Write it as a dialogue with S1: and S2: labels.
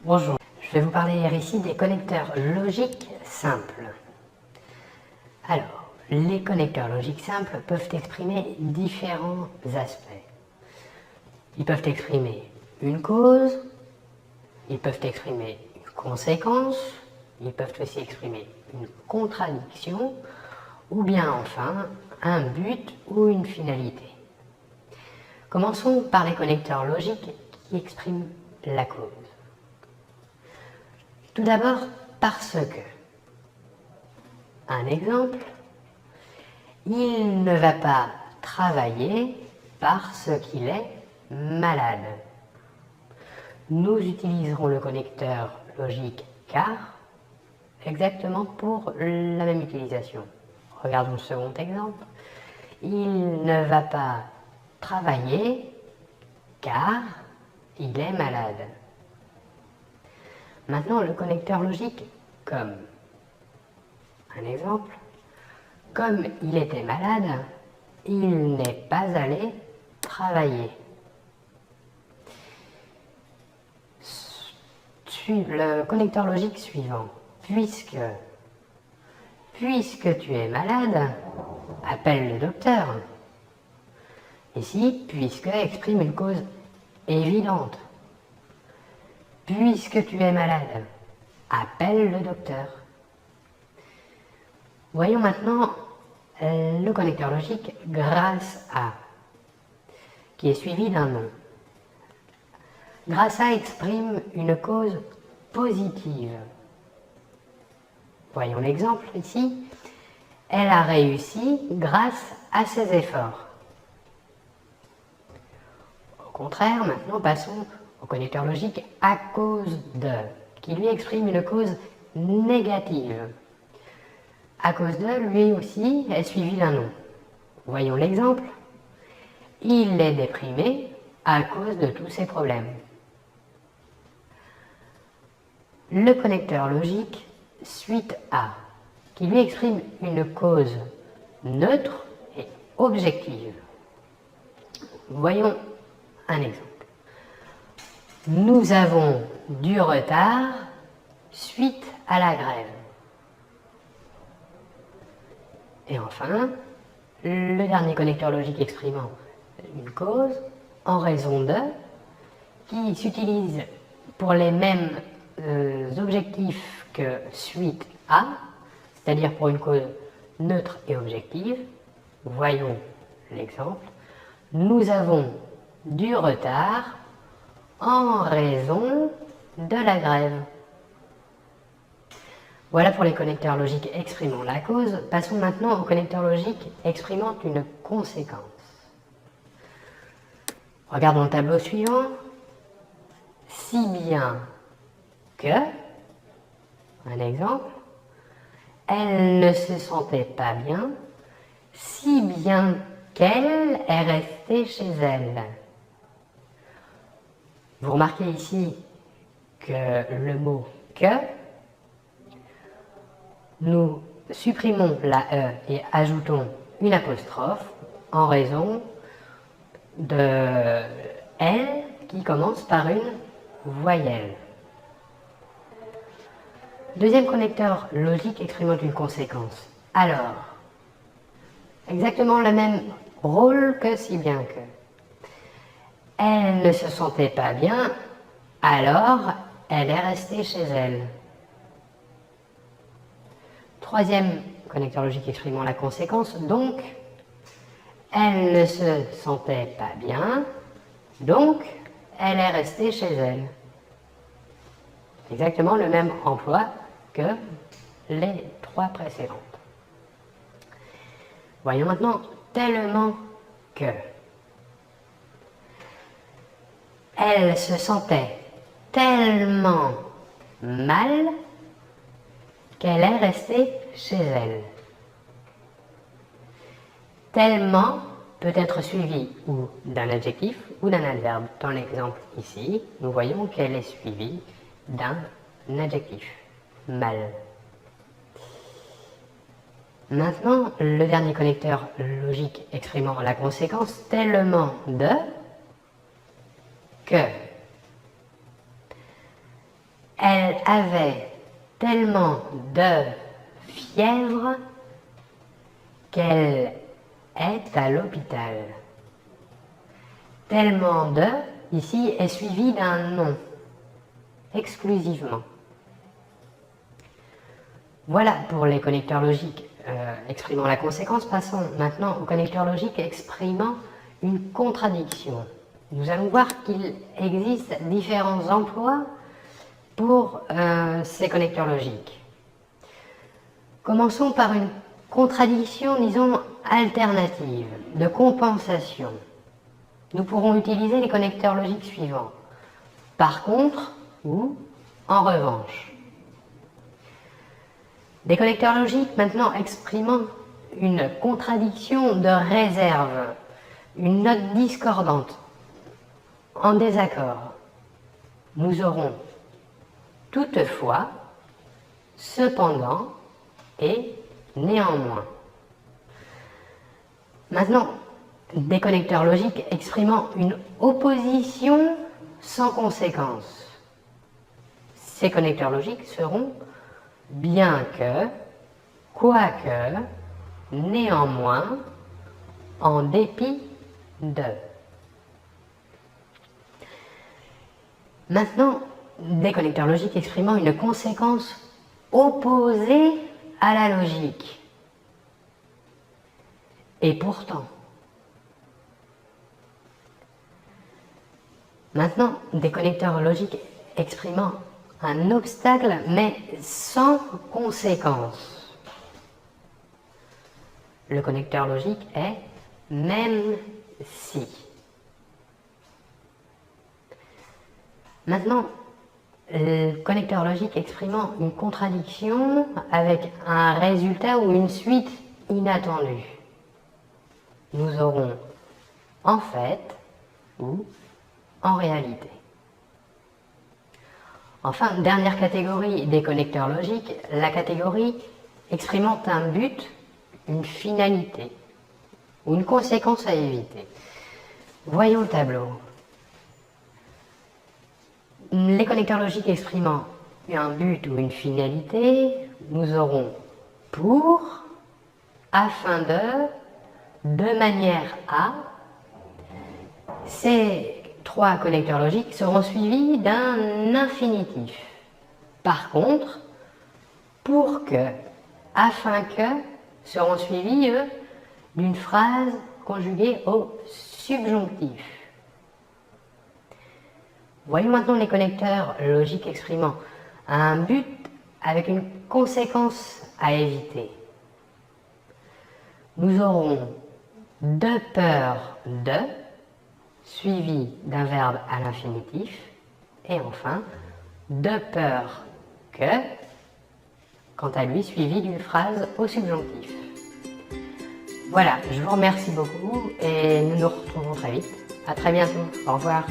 S1: Bonjour, je vais vous parler ici des connecteurs logiques simples. Alors, les connecteurs logiques simples peuvent exprimer différents aspects. Ils peuvent exprimer une cause, ils peuvent exprimer une conséquence, ils peuvent aussi exprimer une contradiction, ou bien enfin un but ou une finalité. Commençons par les connecteurs logiques qui expriment la cause. Tout d'abord parce que, un exemple, il ne va pas travailler parce qu'il est malade. Nous utiliserons le connecteur logique car exactement pour la même utilisation. Regardons le second exemple. Il ne va pas travailler car il est malade. Maintenant, le connecteur logique comme. Un exemple. Comme il était malade, il n'est pas allé travailler. Le connecteur logique suivant. Puisque tu es malade, appelle le docteur. Ici, puisque exprime une cause évidente. Puisque tu es malade, appelle le docteur. Voyons maintenant le connecteur logique grâce à, qui est suivi d'un nom. Grâce à exprime une cause positive. Voyons l'exemple ici. Elle a réussi grâce à ses efforts. Au contraire, maintenant passons au connecteur logique à cause de, qui lui exprime une cause négative. À cause de, lui aussi, est suivi d'un nom. Voyons l'exemple. Il est déprimé à cause de tous ses problèmes. Le connecteur logique suite à, qui lui exprime une cause neutre et objective. Voyons un exemple. Nous avons du retard suite à la grève. Et enfin, le dernier connecteur logique exprimant une cause en raison de, qui s'utilise pour les mêmes objectifs que suite à, c'est-à-dire pour une cause neutre et objective. Voyons l'exemple. Nous avons du retard en raison de la grève. Voilà pour les connecteurs logiques exprimant la cause. Passons maintenant aux connecteurs logiques exprimant une conséquence. Regardons le tableau suivant. Si bien que, un exemple, elle ne se sentait pas bien, si bien qu'elle est restée chez elle. Vous remarquez ici que le mot « que », nous supprimons la « e » et ajoutons une apostrophe en raison de « elle » qui commence par une voyelle. Deuxième connecteur logique exprimant une conséquence. Alors, exactement le même rôle que si bien que. Elle ne se sentait pas bien, alors elle est restée chez elle. Troisième connecteur logique exprimant la conséquence, donc, elle ne se sentait pas bien, donc elle est restée chez elle. Exactement le même emploi que les trois précédentes. Voyons maintenant tellement que. Elle se sentait tellement mal qu'elle est restée chez elle. Tellement peut être suivi ou d'un adjectif ou d'un adverbe. Dans l'exemple ici, nous voyons qu'elle est suivie d'un adjectif, mal. Maintenant, le dernier connecteur logique exprimant la conséquence, tellement de que Elle avait tellement de fièvre qu'elle est à l'hôpital. Tellement de, ici, est suivi d'un nom, exclusivement. Voilà pour les connecteurs logiques exprimant la conséquence. Passons maintenant aux connecteurs logiques exprimant une contradiction. Nous allons voir qu'il existe différents emplois pour ces connecteurs logiques. Commençons par une contradiction, disons, alternative, de compensation. Nous pourrons utiliser les connecteurs logiques suivants. Par contre ou en revanche. Des connecteurs logiques maintenant exprimant une contradiction de réserve, une note discordante, en désaccord. Nous aurons toutefois, cependant et néanmoins. Maintenant, des connecteurs logiques exprimant une opposition sans conséquence. Ces connecteurs logiques seront bien que, quoique, néanmoins, en dépit de. Maintenant, des connecteurs logiques exprimant une conséquence opposée à la logique. Et pourtant. Maintenant, des connecteurs logiques exprimant un obstacle mais sans conséquence. Le connecteur logique est même si. Maintenant, le connecteur logique exprimant une contradiction avec un résultat ou une suite inattendue. Nous aurons en fait ou en réalité. Enfin, dernière catégorie des connecteurs logiques, la catégorie exprimant un but, une finalité ou une conséquence à éviter. Voyons le tableau. Les connecteurs logiques exprimant un but ou une finalité, nous aurons pour, afin de manière à. Ces trois connecteurs logiques seront suivis d'un infinitif. Par contre, pour que, afin que, seront suivis, eux, d'une phrase conjuguée au subjonctif. Voyons maintenant les connecteurs logiques exprimant un but avec une conséquence à éviter. Nous aurons de peur de, suivi d'un verbe à l'infinitif, et enfin, de peur que, quant à lui, suivi d'une phrase au subjonctif. Voilà, je vous remercie beaucoup et nous nous retrouvons très vite. À très bientôt. Au revoir.